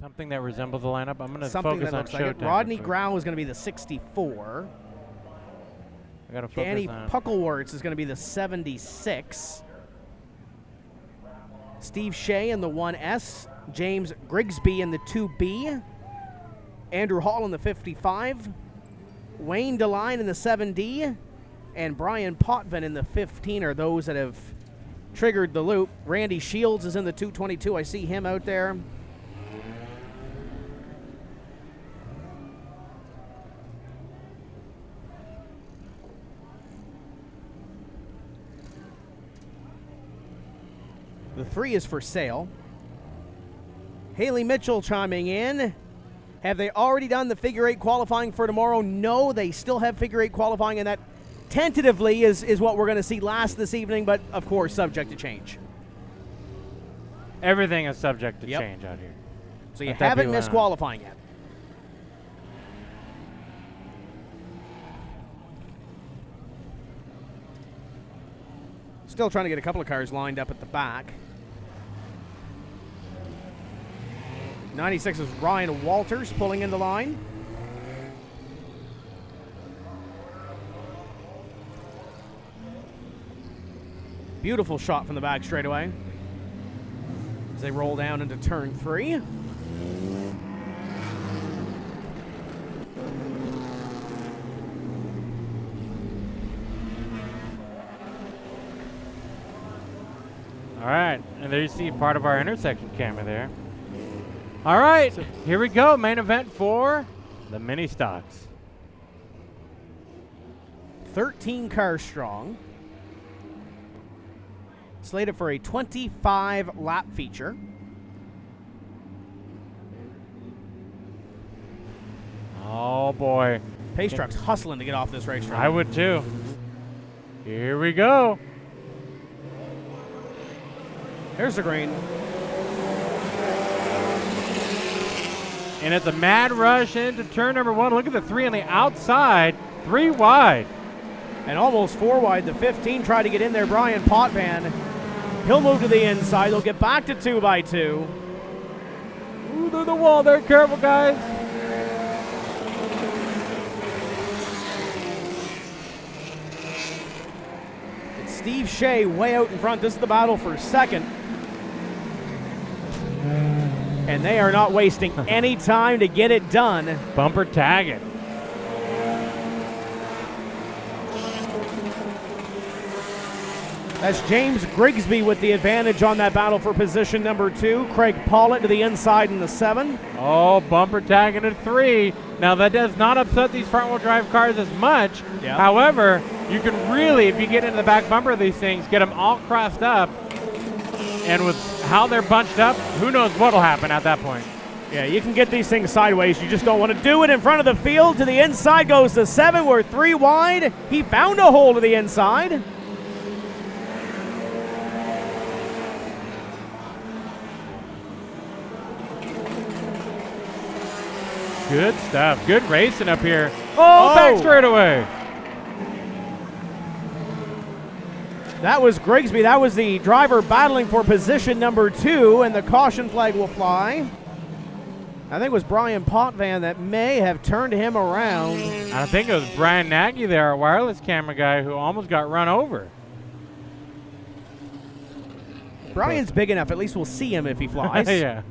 Something that resembles the lineup. I'm going to Something focus that on looks like it. Showtime. Rodney Grau is going to be the 64. I got to focus Danny on. Pucklewarts is going to be the 76. Steve Shea in the 1S. James Grigsby in the 2B. Andrew Hall in the 55. Wayne DeLine in the 7D. And Brian Potvin in the 15 are those that have triggered the loop. Randy Shields is in the 222. I see him out there. The 3 is for sale. Haley Mitchell chiming in. Have they already done the figure 8 qualifying for tomorrow? No, they still have figure 8 qualifying, and that tentatively is what we're going to see last this evening, but of course subject to change. Everything is subject to change out here. So you haven't missed qualifying yet. Still trying to get a couple of cars lined up at the back. 96 is Ryan Walters pulling in the line. Beautiful shot from the back straightaway as they roll down into turn 3. All right, and there you see part of our intersection camera there. All right, here we go. Main event for the mini stocks. 13 cars strong. Slated for a 25-lap feature. Oh, boy. Pace truck's hustling to get off this racetrack. I would, too. Here we go. Here's the green. And it's a mad rush into turn number 1. Look at the 3 on the outside. 3 wide. And almost 4 wide. The 15 tried to get in there. Brian Potvin. He'll move to the inside. He'll get back to 2x2. Ooh, through the wall there. Careful, guys. It's Steve Shea way out in front. This is the battle for second. And they are not wasting any time to get it done. Bumper tag it. That's James Grigsby with the advantage on that battle for position number 2. Craig Pollitt to the inside in the 7. Oh, bumper tagging at 3. Now, that does not upset these front-wheel drive cars as much. Yep. However, you can really, if you get into the back bumper of these things, get them all crossed up. And with how they're bunched up, who knows what will happen at that point. Yeah, you can get these things sideways. You just don't want to do it in front of the field. To the inside goes the 7. We're 3 wide. He found a hole to the inside. Good stuff. Good racing up here. Oh, back straightaway. That was Grigsby. That was the driver battling for position number 2, and the caution flag will fly. I think it was Brian Potvin that may have turned him around. I think it was Brian Nagy there, our wireless camera guy, who almost got run over. Brian's big enough. At least we'll see him if he flies. Yeah.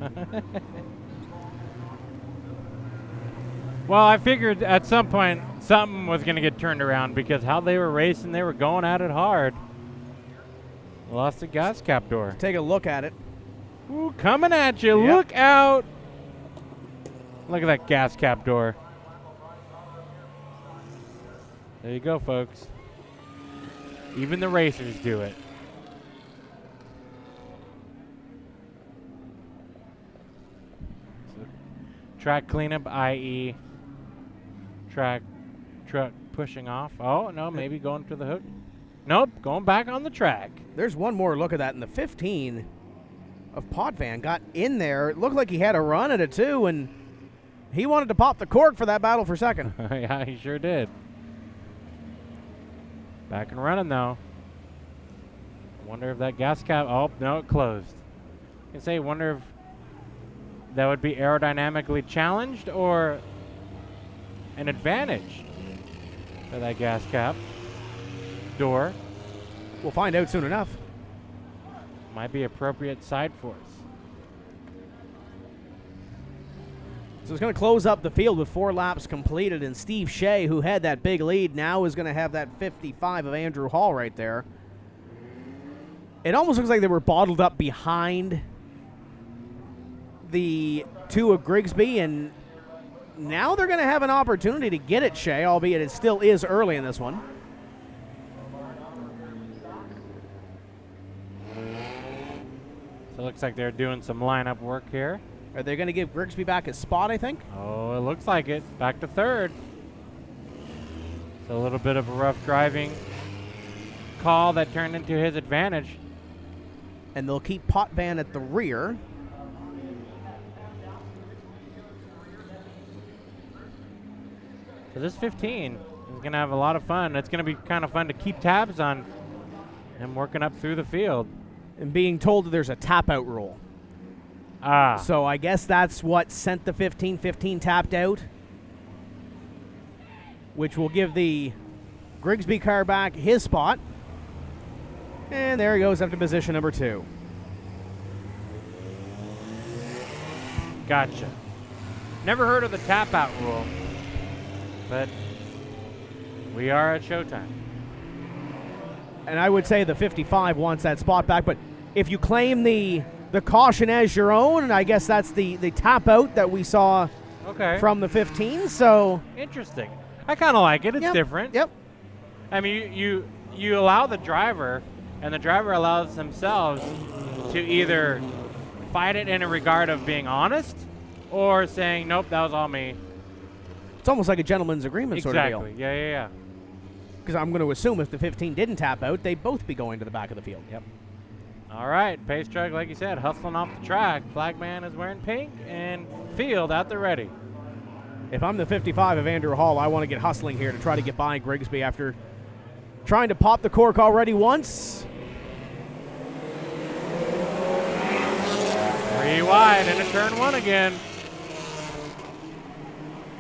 Well, I figured at some point something was going to get turned around because how they were racing, they were going at it hard. Lost the gas cap door. Take a look at it. Ooh, coming at you. Yep. Look out. Look at that gas cap door. There you go, folks. Even the racers do it. So, track cleanup, i.e. truck pushing off. Oh, no, maybe going to the hook. Nope, going back on the track. There's one more look at that, and the 15 of Potvin got in there. It looked like he had a run at it, too, and he wanted to pop the cork for that battle for second. Yeah, he sure did. Back and running, though. Wonder if that gas cap... Oh, no, it closed. I can say, wonder if that would be aerodynamically challenged or an advantage for that gas cap door. We'll find out soon enough. Might be appropriate side force. So it's going to close up the field with 4 laps completed, and Steve Shea, who had that big lead, now is going to have that 55 of Andrew Hall right there. It almost looks like they were bottled up behind the 2 of Grigsby, and now they're going to have an opportunity to get it, Shea, albeit it still is early in this one. So it looks like they're doing some lineup work here. Are they going to give Grigsby back his spot, I think? Oh, it looks like it. Back to third. It's a little bit of a rough driving call that turned into his advantage. And they'll keep Potvin at the rear. So this 15 is going to have a lot of fun. It's going to be kind of fun to keep tabs on him working up through the field. And being told that there's a tap-out rule. Ah. So I guess that's what sent the 15. 15 tapped out, which will give the Grigsby car back his spot. And there he goes up to position number 2. Gotcha. Never heard of the tap-out rule, but we are at Showtime. And I would say the 55 wants that spot back, but if you claim the caution as your own, and I guess that's the tap out that we saw from the 15. So interesting. I kind of like it. It's different. Yep. I mean, you allow the driver, and the driver allows themselves to either fight it in a regard of being honest or saying, nope, that was all me. It's almost like a gentleman's agreement sort of deal. Exactly. Yeah. Because I'm going to assume if the 15 didn't tap out, they'd both be going to the back of the field. Yep. All right, pace truck, like you said, hustling off the track. Flagman is wearing pink, and field at the ready. If I'm the 55 of Andrew Hall, I want to get hustling here to try to get by Grigsby after trying to pop the cork already once. 3 wide into turn 1 again.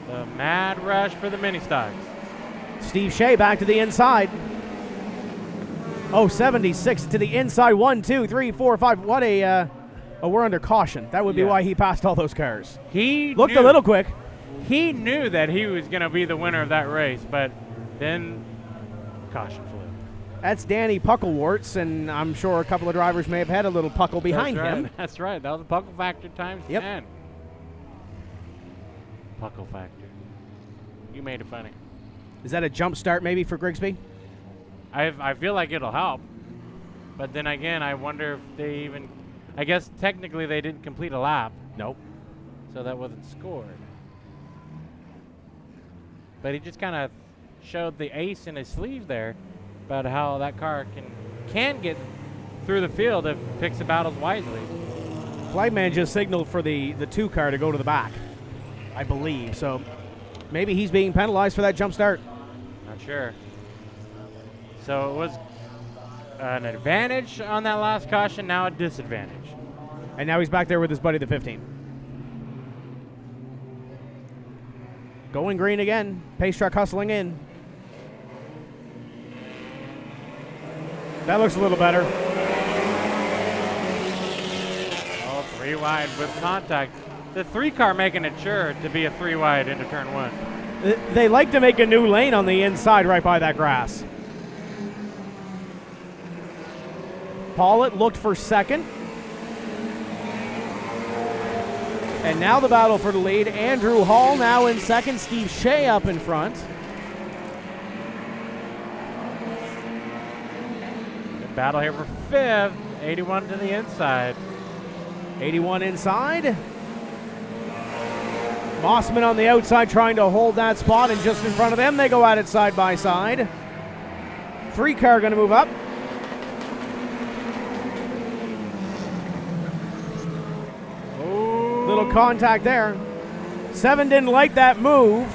The mad rush for the mini stocks. Steve Shea back to the inside. Oh, 76 to the inside. 1, 2, 3, 4, 5. What a we're under caution. That would be why he passed all those cars. He looked a little quick. He knew that he was going to be the winner of that race, but then caution flew. That's Danny Pucklewarts, and I'm sure a couple of drivers may have had a little puckle behind him. That's right. That was a puckle factor times 10. Puckle factor. You made it funny. Is that a jump start maybe for Grigsby? I feel like it'll help. But then again, I wonder if they even... I guess technically they didn't complete a lap. Nope. So that wasn't scored. But he just kind of showed the ace in his sleeve there about how that car can get through the field if it picks the battles wisely. Flagman just signaled for the 2 car to go to the back, I believe. So maybe he's being penalized for that jump start. Not sure. So it was an advantage on that last caution, now a disadvantage. And now he's back there with his buddy, the 15. Going green again. Pace truck hustling in. That looks a little better. Oh, 3 wide with contact. The 3 car making it sure to be a 3 wide into turn 1. They like to make a new lane on the inside right by that grass. Paulett looked for second. And now the battle for the lead. Andrew Hall now in second. Steve Shea up in front. Good battle here for 5th. 81 to the inside. 81 inside. Mossman on the outside trying to hold that spot, and just in front of them they go at it side by side. 3 car going to move up. Little contact there. 7 didn't like that move.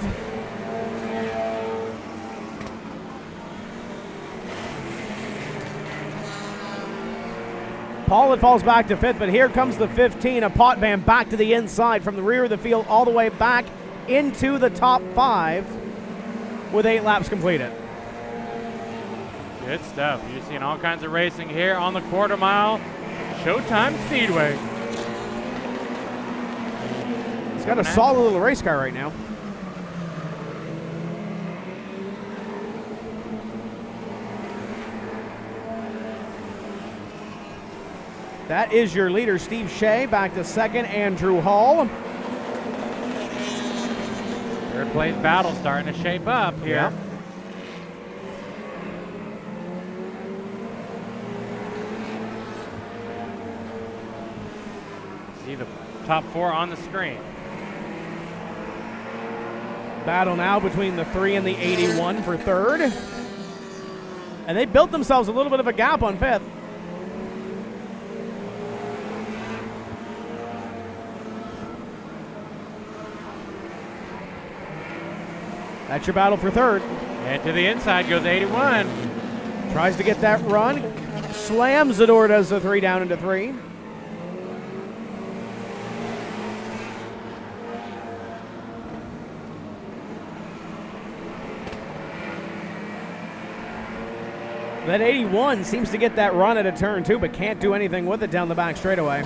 Pollitt falls back to 5th, but here comes the 15 of Potvin back to the inside from the rear of the field all the way back into the top 5 with 8 laps completed. Good stuff. You're seeing all kinds of racing here on the quarter mile. Showtime Speedway. He's got a solid little race car right now. That is your leader, Steve Shea. Back to second, Andrew Hall. Third place battle starting to shape up here. Yeah. See the top 4 on the screen. Battle now between the 3 and the 81 for 3rd. And they built themselves a little bit of a gap on 5th. That's your battle for 3rd. And to the inside goes 81. Tries to get that run. Slams the door, does the 3 down into 3. That 81 seems to get that run at a turn 2, but can't do anything with it down the back straightaway.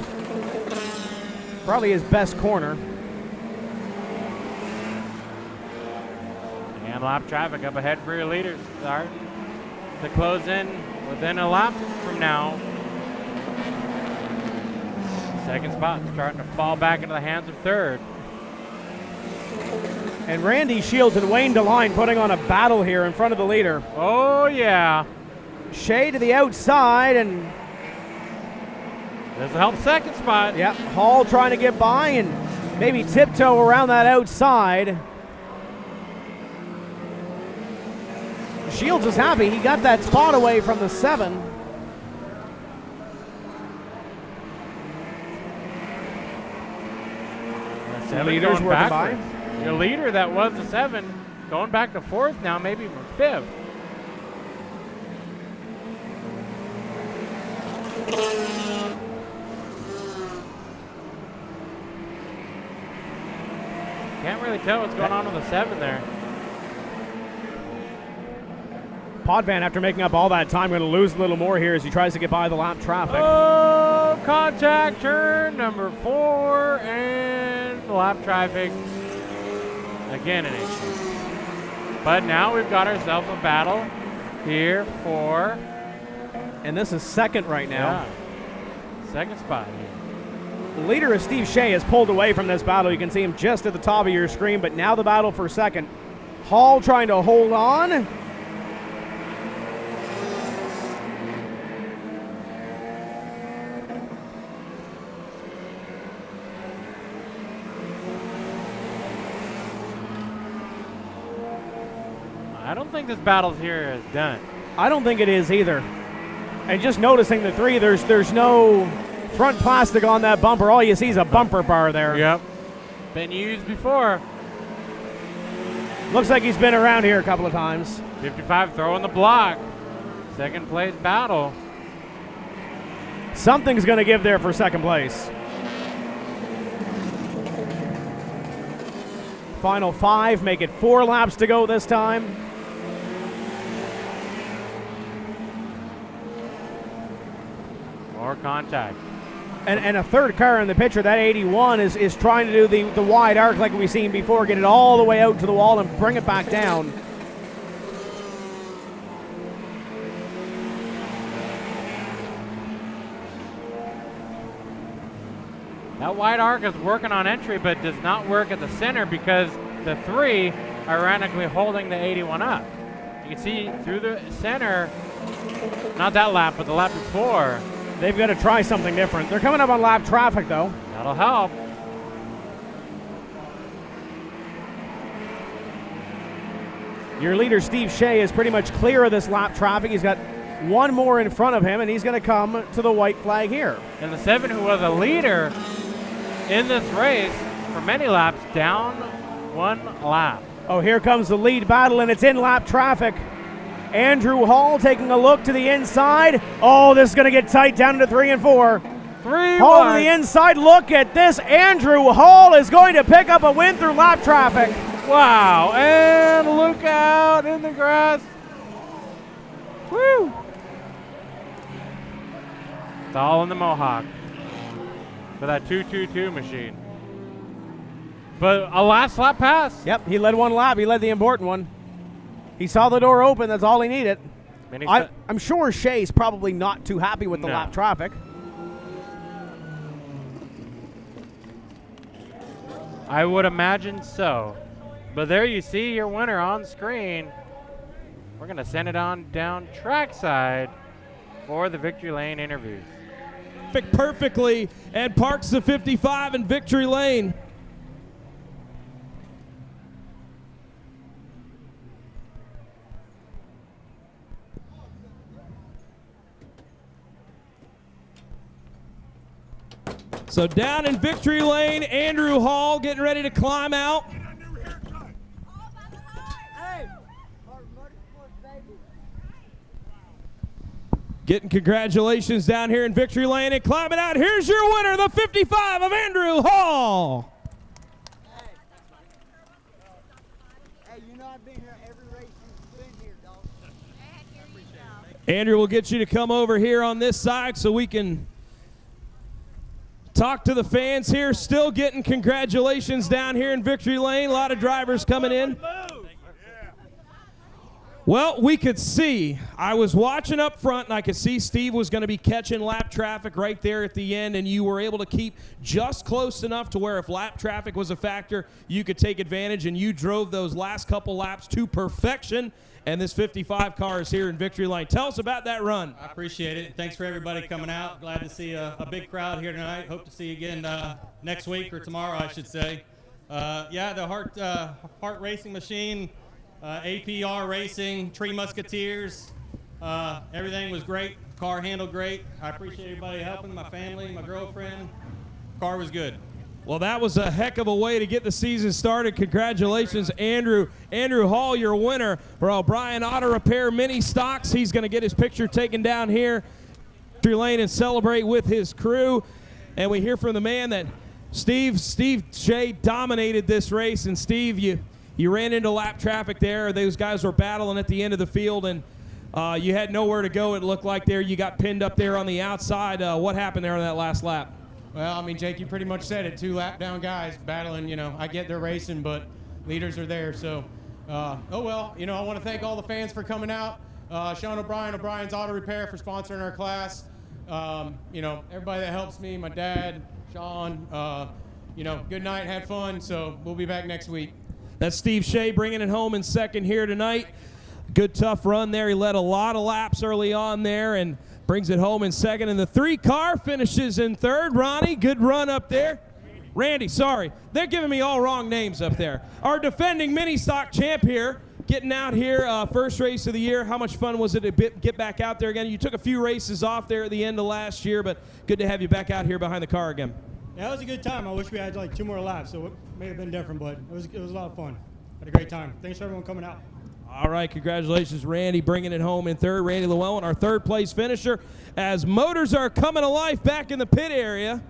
Probably his best corner. And lap traffic up ahead for your leaders. Starting to close in within a lap from now. Second spot starting to fall back into the hands of 3rd. And Randy Shields and Wayne DeLine putting on a battle here in front of the leader. Oh, yeah. Shea to the outside, and this will help second spot. yeah, Hall trying to get by and maybe tiptoe around that outside. Shields is happy. He got that spot away from the 7. The leader's going working backwards. by. Your leader that was the 7 going back to 4th now, maybe even 5th. Can't really tell what's going on with the 7 there. Potvin, after making up all that time, going to lose a little more here as he tries to get by the lap traffic. Oh, contact turn number 4 and lap traffic. Again an issue. But now we've got ourselves a battle here for... And this is second right now. Yeah. Second spot. The leader is Steve Shea has pulled away from this battle. You can see him just at the top of your screen, but now the battle for second. Hall trying to hold on. I don't think this battle here is done. I don't think it is either. And just noticing the 3, there's no front plastic on that bumper. All you see is a bumper bar there. Yep. Been used before. Looks like he's been around here a couple of times. 55 throwing the block. Second place battle. Something's going to give there for second place. Final 5, make it 4 laps to go this time. More contact. And a third car in the picture, that 81, is trying to do the wide arc like we've seen before, get it all the way out to the wall and bring it back down. That wide arc is working on entry, but does not work at the center because the 3 ironically holding the 81 up. You can see through the center, not that lap, but the lap before. They've got to try something different. They're coming up on lap traffic, though. That'll help. Your leader, Steve Shea, is pretty much clear of this lap traffic. He's got 1 more in front of him, and he's going to come to the white flag here. And the 7, who was a leader in this race for many laps, down 1 lap. Oh, here comes the lead battle, and it's in lap traffic. Andrew Hall taking a look to the inside. Oh, this is going to get tight down to 3 and 4. 3 Hall to wide. the inside. Look at this. Andrew Hall is going to pick up a win through lap traffic. Wow, and Luke out in the grass. Woo! It's all in the Mohawk for that 222 machine. But a last lap pass. Yep, he led one lap. He led the important one. He saw the door open. That's all he needed. I'm sure Shea's probably not too happy with the lap traffic. I would imagine so. But there you see your winner on screen. We're going to send it on down trackside for the Victory Lane interviews. Perfectly and parks the 55 in Victory Lane. So down in Victory Lane, Andrew Hall getting ready to climb out. Getting congratulations down here in Victory Lane and climbing out. Here's your winner, the 55 of Andrew Hall. Hey, you know I've been here every race you've been here, dog. Andrew will get you to come over here on this side so we can talk to the fans here. Still getting congratulations down here in Victory Lane. A lot of drivers coming in. Well, we could see, I was watching up front and I could see Steve was going to be catching lap traffic right there at the end, and you were able to keep just close enough to where if lap traffic was a factor, you could take advantage, and you drove those last couple laps to perfection, and this 55 car is here in Victory Lane. Tell us about that run. I appreciate it. Thanks for everybody coming out. Glad to see a big crowd here tonight. Hope to see you again next week, or tomorrow, I should say. Yeah, the Hart Racing Machine, APR Racing, Tree Musketeers, everything was great. Car handled great. I appreciate everybody helping, my family, my girlfriend. Car was good. Well, that was a heck of a way to get the season started. Congratulations, Andrew. Andrew Hall, your winner for O'Brien Auto Repair Mini Stocks. He's going to get his picture taken down here, Victory Lane, and celebrate with his crew. And we hear from the man that Steve Shea dominated this race. And Steve, you ran into lap traffic there. Those guys were battling at the end of the field, and you had nowhere to go, it looked like there. You got pinned up there on the outside. What happened there on that last lap? Well, I mean, Jake, you pretty much said it. 2 lap down guys battling. I get they're racing, but leaders are there. So, oh well. I want to thank all the fans for coming out. Sean O'Brien, O'Brien's Auto Repair, for sponsoring our class. Everybody that helps me, my dad, Sean. Good night, had fun. So we'll be back next week. That's Steve Shea bringing it home in second here tonight. Good tough run there. He led a lot of laps early on there and brings it home in second. And the 3 car finishes in third. Ronnie, good run up there. Randy, sorry. They're giving me all wrong names up there. Our defending mini stock champ here, getting out here, first race of the year. How much fun was it to get back out there again? You took a few races off there at the end of last year, but good to have you back out here behind the car again. Yeah, it was a good time. I wish we had like 2 more laps, so it may have been different, but it was a lot of fun. Had a great time. Thanks for everyone coming out. All right, congratulations, Randy, bringing it home in third. Randy Llewellyn, our third place finisher, as motors are coming to life back in the pit area.